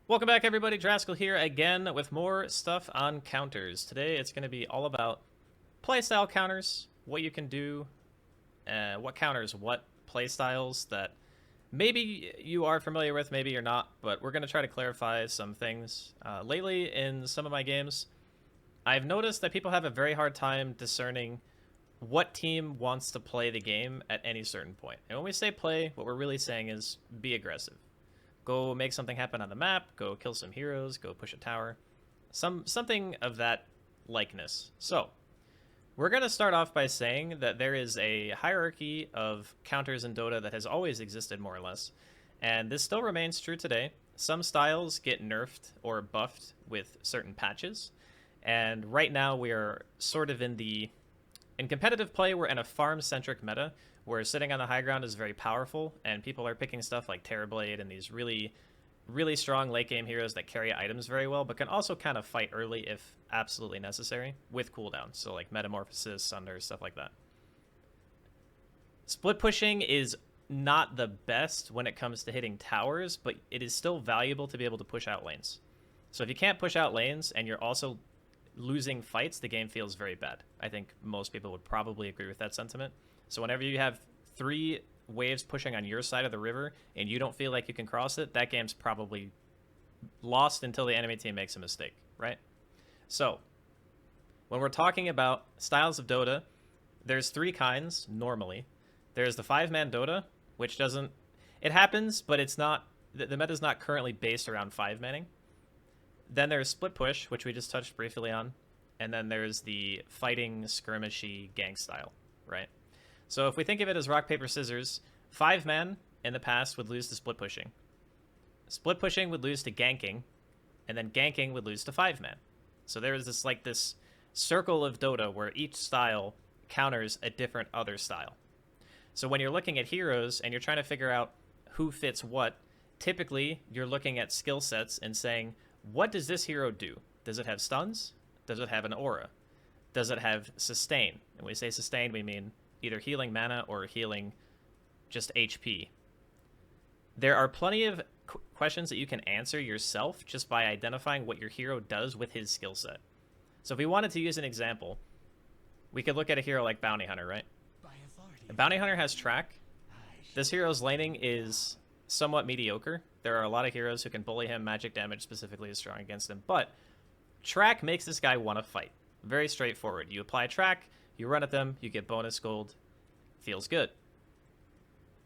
Welcome back, everybody. Draskyl here again with more stuff on counters. Today it's going to be all about playstyle counters, what you can do, what counters what playstyles that maybe you are familiar with, maybe you're not, but we're going to try to clarify some things. Lately in some of my games, I've noticed that people have a very hard time discerning what team wants to play the game at any certain point. And when we say play, what we're really saying is be aggressive. Go make something happen on the map, go kill some heroes, go push a tower. Something of that likeness. So, we're going to start off by saying that there is a hierarchy of counters in Dota that has always existed, more or less. And this still remains true today. Some styles get nerfed or buffed with certain patches. And right now we are sort of in competitive play, we're in a farm-centric meta, where sitting on the high ground is very powerful, and people are picking stuff like Terrorblade and these really, really strong late-game heroes that carry items very well, but can also kind of fight early if absolutely necessary, with cooldowns, so like Metamorphosis, Sunder, stuff like that. Split pushing is not the best when it comes to hitting towers, but it is still valuable to be able to push out lanes. So if you can't push out lanes, and you're also losing fights, the game feels very bad. I think most people would probably agree with that sentiment. So whenever you have 3 waves pushing on your side of the river and you don't feel like you can cross it, that game's probably lost until the enemy team makes a mistake, right? So when we're talking about styles of Dota, there's 3 kinds normally. There's the 5-man Dota, which doesn't... It happens, but it's not... The meta's not currently based around 5-manning. Then there's Split Push, which we just touched briefly on. And then there's the fighting, skirmishy gank style, right? So if we think of it as rock, paper, scissors, 5-man in the past would lose to split pushing. Split pushing would lose to ganking, and then ganking would lose to 5-man. So there is this circle of Dota where each style counters a different other style. So when you're looking at heroes and you're trying to figure out who fits what, typically you're looking at skill sets and saying, what does this hero do? Does it have stuns? Does it have an aura? Does it have sustain? And when we say sustain, we mean either healing mana or healing just HP. There are plenty of questions that you can answer yourself just by identifying what your hero does with his skill set. So if we wanted to use an example, we could look at a hero like Bounty Hunter, right? A Bounty Hunter has track. This hero's laning is somewhat mediocre. There are a lot of heroes who can bully him. Magic damage specifically is strong against him. But track makes this guy want to fight. Very straightforward. You apply track, you run at them, you get bonus gold. Feels good.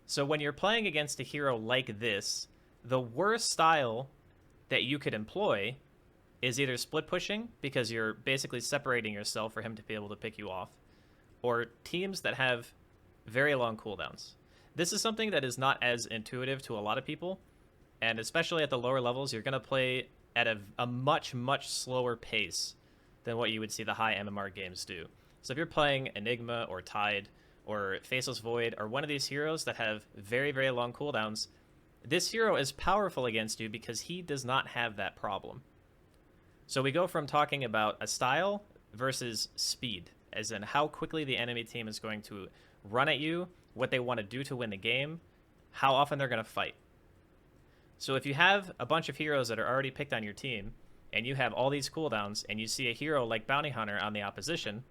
So when you're playing against a hero like this, the worst style that you could employ is either split pushing, because you're basically separating yourself for him to be able to pick you off, or teams that have very long cooldowns. This is something that is not as intuitive to a lot of people, and especially at the lower levels, you're going to play at a much, much slower pace than what you would see the high MMR games do. So if you're playing Enigma or Tide or Faceless Void or one of these heroes that have very, very long cooldowns, this hero is powerful against you because he does not have that problem. So we go from talking about a style versus speed, as in how quickly the enemy team is going to run at you, what they want to do to win the game, how often they're going to fight. So if you have a bunch of heroes that are already picked on your team, and you have all these cooldowns, and you see a hero like Bounty Hunter on the opposition,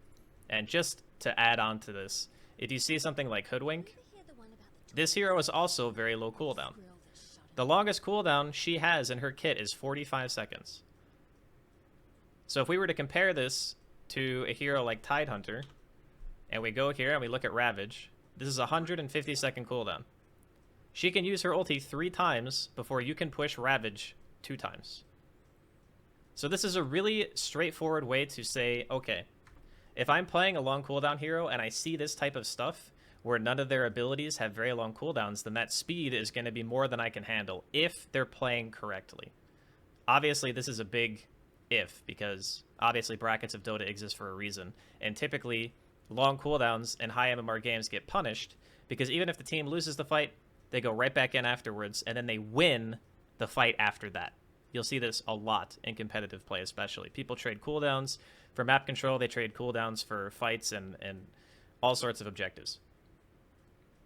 and just to add on to this, if you see something like Hoodwink, this hero is also very low cooldown. The longest cooldown she has in her kit is 45 seconds. So if we were to compare this to a hero like Tidehunter, and we go here and we look at Ravage, this is a 150-second cooldown. She can use her ulti 3 times before you can push Ravage 2 times. So this is a really straightforward way to say, okay, if I'm playing a long cooldown hero and I see this type of stuff where none of their abilities have very long cooldowns, then that speed is going to be more than I can handle if they're playing correctly. Obviously, this is a big if, because obviously brackets of Dota exist for a reason, and typically long cooldowns and high MMR games get punished because even if the team loses the fight, they go right back in afterwards, and then they win the fight after that. You'll see this a lot in competitive play, especially. People trade cooldowns for map control. They trade cooldowns for fights and all sorts of objectives.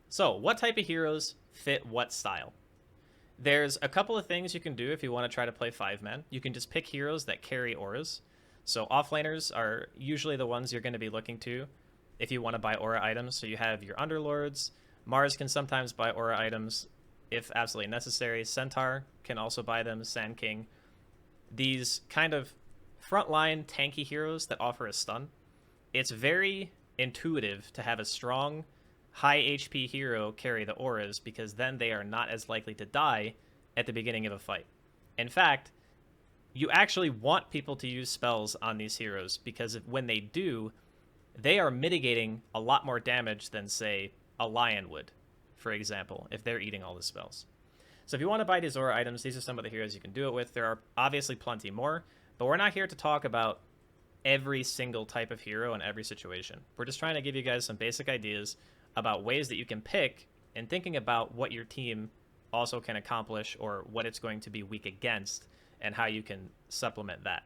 So, what type of heroes fit what style? There's a couple of things you can do if you want to try to play 5-man. You can just pick heroes that carry auras. So offlaners are usually the ones you're going to be looking to if you want to buy aura items. So you have your Underlords. Mars can sometimes buy aura items if absolutely necessary. Centaur can also buy them. Sand King. These kind of frontline tanky heroes that offer a stun. It's very intuitive to have a strong, high HP hero carry the auras, because then they are not as likely to die at the beginning of a fight. In fact, you actually want people to use spells on these heroes, because when they do, they are mitigating a lot more damage than, say, a lion would, for example, if they're eating all the spells. So if you want to buy these aura items, these are some of the heroes you can do it with. There are obviously plenty more, but we're not here to talk about every single type of hero in every situation. We're just trying to give you guys some basic ideas about ways that you can pick, and thinking about what your team also can accomplish or what it's going to be weak against and how you can supplement that.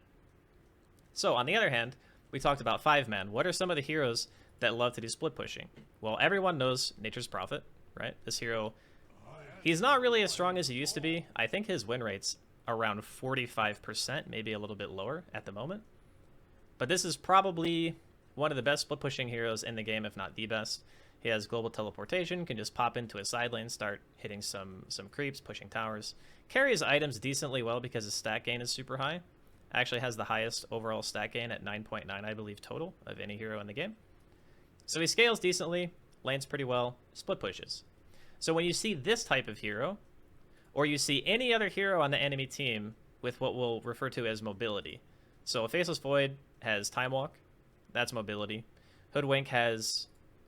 So on the other hand, we talked about 5-man. What are some of the heroes that love to do split pushing? Well, everyone knows Nature's Prophet, right? This hero, he's not really as strong as he used to be. I think his win rate's around 45%, maybe a little bit lower at the moment. But this is probably one of the best split pushing heroes in the game, if not the best. He has global teleportation, can just pop into a side lane, start hitting some creeps, pushing towers. Carries items decently well because his stat gain is super high. Actually has the highest overall stat gain at 9.9, I believe, total of any hero in the game. So he scales decently, lanes pretty well, split pushes. So when you see this type of hero, or you see any other hero on the enemy team with what we'll refer to as mobility. So a Faceless Void has Time Walk, that's mobility. Hoodwink has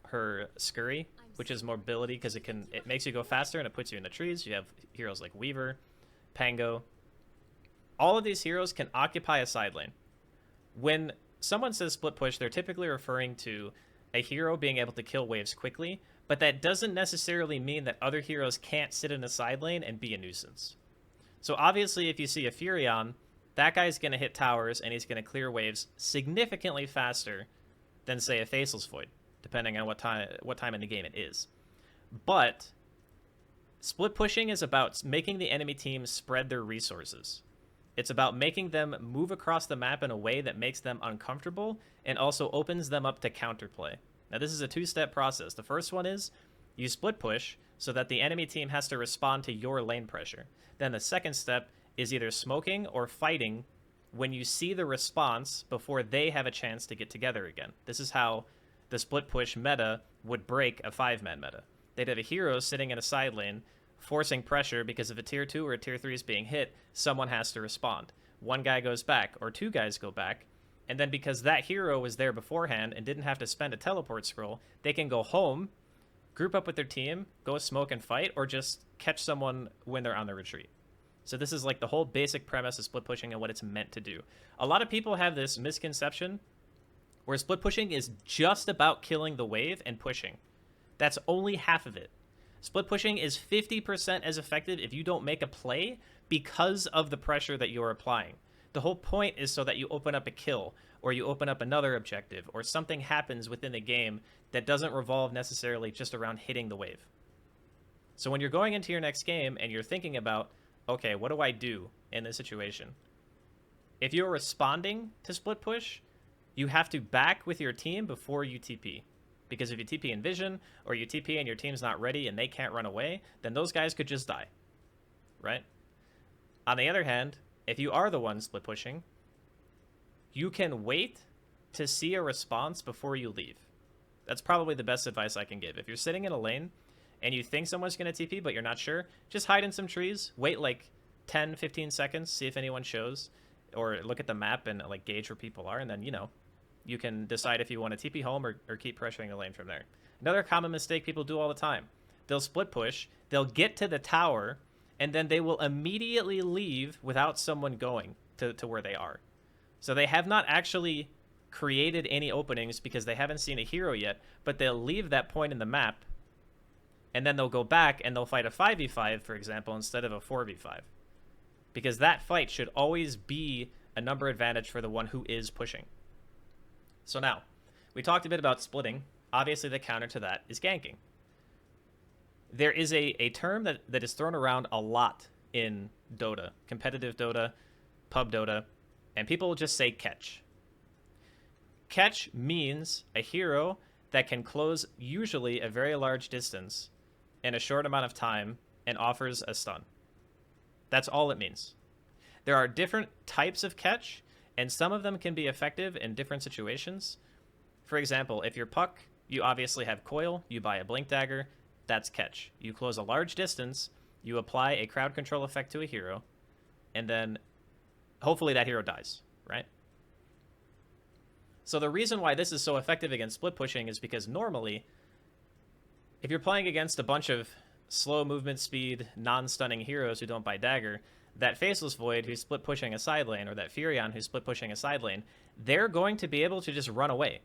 her Scurry, which is mobility because it makes you go faster and it puts you in the trees. You have heroes like Weaver, Pango. All of these heroes can occupy a side lane. When someone says split push, they're typically referring to a hero being able to kill waves quickly, but that doesn't necessarily mean that other heroes can't sit in a side lane and be a nuisance. So obviously if you see a Furion, that guy's going to hit towers and he's going to clear waves significantly faster than, say, a Faceless Void, depending on what time in the game it is. But split pushing is about making the enemy team spread their resources. It's about making them move across the map in a way that makes them uncomfortable and also opens them up to counterplay. Now, this is a two-step process. The first one is you split push so that the enemy team has to respond to your lane pressure. Then the second step is either smoking or fighting when you see the response before they have a chance to get together again. This is how the split push meta would break a 5-man meta. They'd have a hero sitting in a side lane forcing pressure because if a tier 2 or a tier 3 is being hit, someone has to respond. One guy goes back or two guys go back, and then because that hero was there beforehand and didn't have to spend a teleport scroll, they can go home, group up with their team, go smoke and fight, or just catch someone when they're on the retreat. So this is like the whole basic premise of split pushing and what it's meant to do. A lot of people have this misconception where split pushing is just about killing the wave and pushing. That's only half of it. Split pushing is 50% as effective if you don't make a play because of the pressure that you're applying. The whole point is so that you open up a kill, or you open up another objective, or something happens within the game that doesn't revolve necessarily just around hitting the wave. So when you're going into your next game and you're thinking about, okay, what do I do in this situation? If you're responding to split push, you have to back with your team before you TP. Because if you TP in vision, or you TP and your team's not ready and they can't run away, then those guys could just die, right? On the other hand, if you are the one split pushing, you can wait to see a response before you leave. That's probably the best advice I can give. If you're sitting in a lane and you think someone's going to TP but you're not sure, just hide in some trees, wait like 10, 15 seconds, see if anyone shows, or look at the map and like gauge where people are, and then, you can decide if you want to TP home or keep pressuring the lane from there. Another common mistake people do all the time. They'll split push, they'll get to the tower, and then they will immediately leave without someone going to where they are. So they have not actually created any openings because they haven't seen a hero yet, but they'll leave that point in the map, and then they'll go back and they'll fight a 5v5, for example, instead of a 4v5. Because that fight should always be a number advantage for the one who is pushing. So now, we talked a bit about splitting. Obviously, the counter to that is ganking. There is a term that is thrown around a lot in Dota, competitive Dota, pub Dota, and people just say catch. Catch means a hero that can close usually a very large distance in a short amount of time and offers a stun. That's all it means. There are different types of catch, and some of them can be effective in different situations. For example, if you're Puck, you obviously have coil, you buy a blink dagger, that's catch. You close a large distance, you apply a crowd control effect to a hero, and then hopefully that hero dies, right? So the reason why this is so effective against split pushing is because normally, if you're playing against a bunch of slow movement speed, non-stunning heroes who don't buy dagger, that Faceless Void who's split pushing a side lane, or that Furion who's split pushing a side lane, they're going to be able to just run away.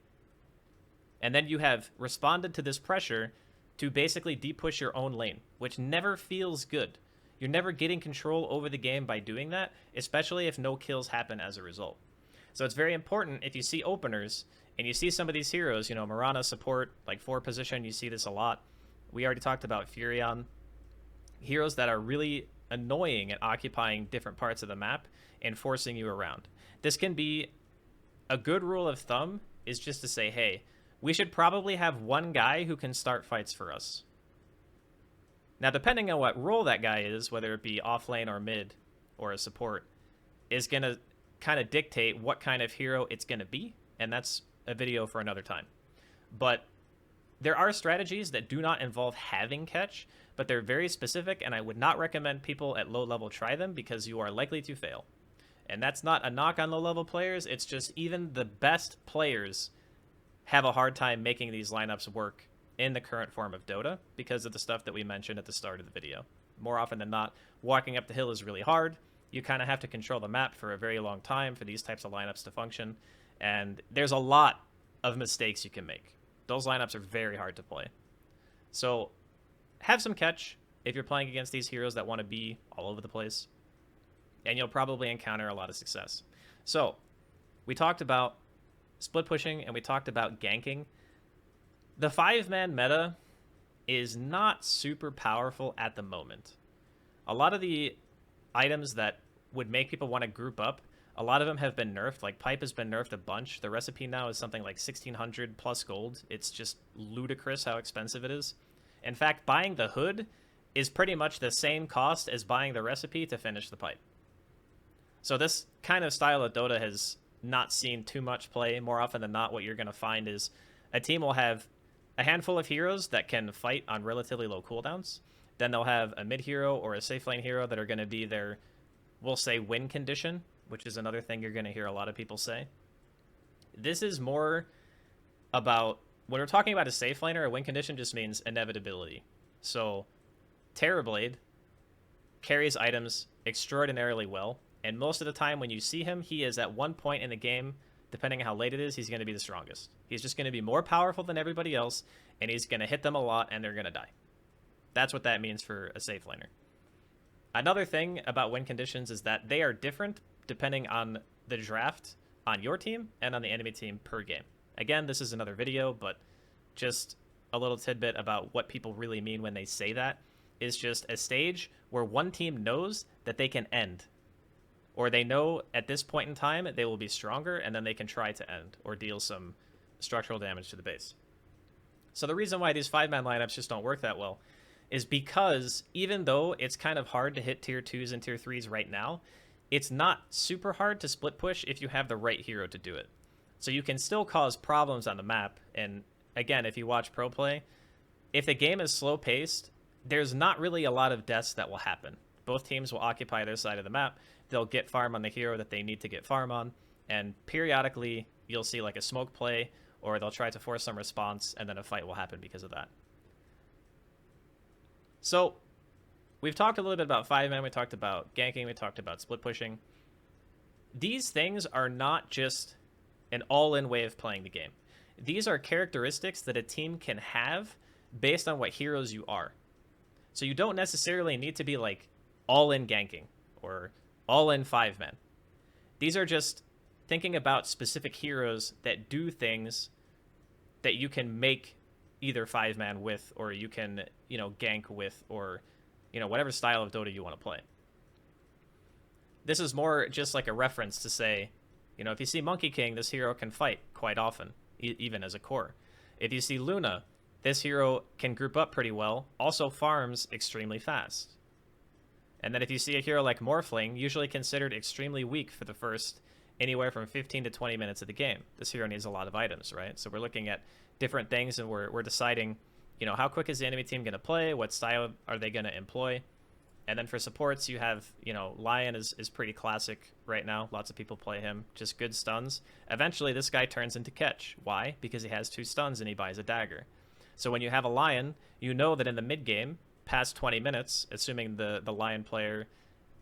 And then you have responded to this pressure to basically deep push your own lane, which never feels good. You're never getting control over the game by doing that, especially if no kills happen as a result. So it's very important if you see openers and you see some of these heroes, you know, Mirana support, like 4 position, you see this a lot. We already talked about Furion. Heroes that are really annoying at occupying different parts of the map and forcing you around. This can be a good rule of thumb, is just to say, hey, we should probably have one guy who can start fights for us. Now, depending on what role that guy is, whether it be off lane or mid or a support, is going to kind of dictate what kind of hero it's going to be, and that's a video for another time. But there are strategies that do not involve having catch, but they're very specific, and I would not recommend people at low level try them because you are likely to fail. And that's not a knock on low level players, it's just even the best players have a hard time making these lineups work in the current form of Dota because of the stuff that we mentioned at the start of the video. More often than not, walking up the hill is really hard. You kind of have to control the map for a very long time for these types of lineups to function, and there's a lot of mistakes you can make. Those lineups are very hard to play. So have some catch if you're playing against these heroes that want to be all over the place, and you'll probably encounter a lot of success. So we talked about split pushing and we talked about ganking. The 5-man meta is not super powerful at the moment. A lot of the items that would make people want to group up, a lot of them have been nerfed. Like Pipe has been nerfed a bunch. The recipe now is something like 1600 plus gold. It's just ludicrous how expensive it is. In fact, buying the hood is pretty much the same cost as buying the recipe to finish the pipe. So this kind of style of Dota has not seen too much play. More often than not, what you're going to find is a team will have a handful of heroes that can fight on relatively low cooldowns. Then they'll have a mid hero or a safe lane hero that are going to be their, we'll say, win condition, which is another thing you're going to hear a lot of people say. This is more about, when we're talking about a safe laner, a win condition just means inevitability. So Terrorblade carries items extraordinarily well, and most of the time when you see him, he is at one point in the game, depending on how late it is, he's going to be the strongest. He's just going to be more powerful than everybody else, and he's going to hit them a lot, and they're going to die. That's what that means for a safe laner. Another thing about win conditions is that they are different depending on the draft on your team and on the enemy team per game. Again, this is another video, but just a little tidbit about what people really mean when they say that is just a stage where one team knows that they can end, or they know at this point in time they will be stronger, and then they can try to end or deal some structural damage to the base. So the reason why these 5-man lineups just don't work that well is because even though it's kind of hard to hit tier 2s and tier 3s right now, it's not super hard to split push if you have the right hero to do it. So you can still cause problems on the map, and again, if you watch pro play, if the game is slow paced, there's not really a lot of deaths that will happen. Both teams will occupy their side of the map, they'll get farm on the hero that they need to get farm on, and periodically you'll see like a smoke play, or they'll try to force some response, and then a fight will happen because of that. So we've talked a little bit about 5-man, we talked about ganking, we talked about split pushing. These things are not just an all-in way of playing the game. These are characteristics that a team can have based on what heroes you are. So you don't necessarily need to be like all-in ganking or all-in 5-man. These are just thinking about specific heroes that do things that you can make either 5-man with, or you can, gank with, or, whatever style of Dota you want to play. This is more just like a reference to say, if you see Monkey King, this hero can fight quite often, even as a core. If you see Luna, this hero can group up pretty well, also farms extremely fast. And then if you see a hero like Morphling, usually considered extremely weak for the first anywhere from 15 to 20 minutes of the game. This hero needs a lot of items, right? So we're looking at different things, and we're deciding, how quick is the enemy team going to play? What style are they going to employ? And then for supports, you have, Lion is pretty classic right now. Lots of people play him. Just good stuns. Eventually, this guy turns into Catch. Why? Because he has 2 stuns and he buys a dagger. So when you have a Lion, you know that in the mid game, past 20 minutes, assuming the Lion player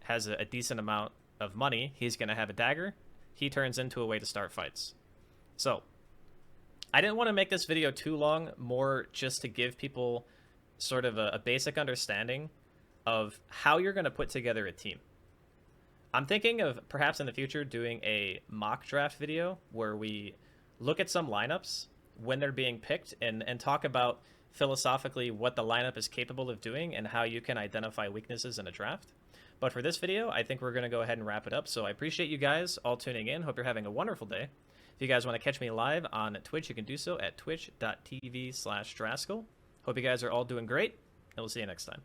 has a decent amount of money, he's going to have a dagger. He turns into a way to start fights. So I didn't want to make this video too long, more just to give people sort of a basic understanding of how you're going to put together a team. I'm thinking of perhaps in the future doing a mock draft video where we look at some lineups when they're being picked and talk about philosophically what the lineup is capable of doing and how you can identify weaknesses in a draft. But for this video, I think we're going to go ahead and wrap it up. So I appreciate you guys all tuning in. Hope you're having a wonderful day. If you guys want to catch me live on Twitch, you can do so at twitch.tv/Draskyl. Hope you guys are all doing great, and we'll see you next time.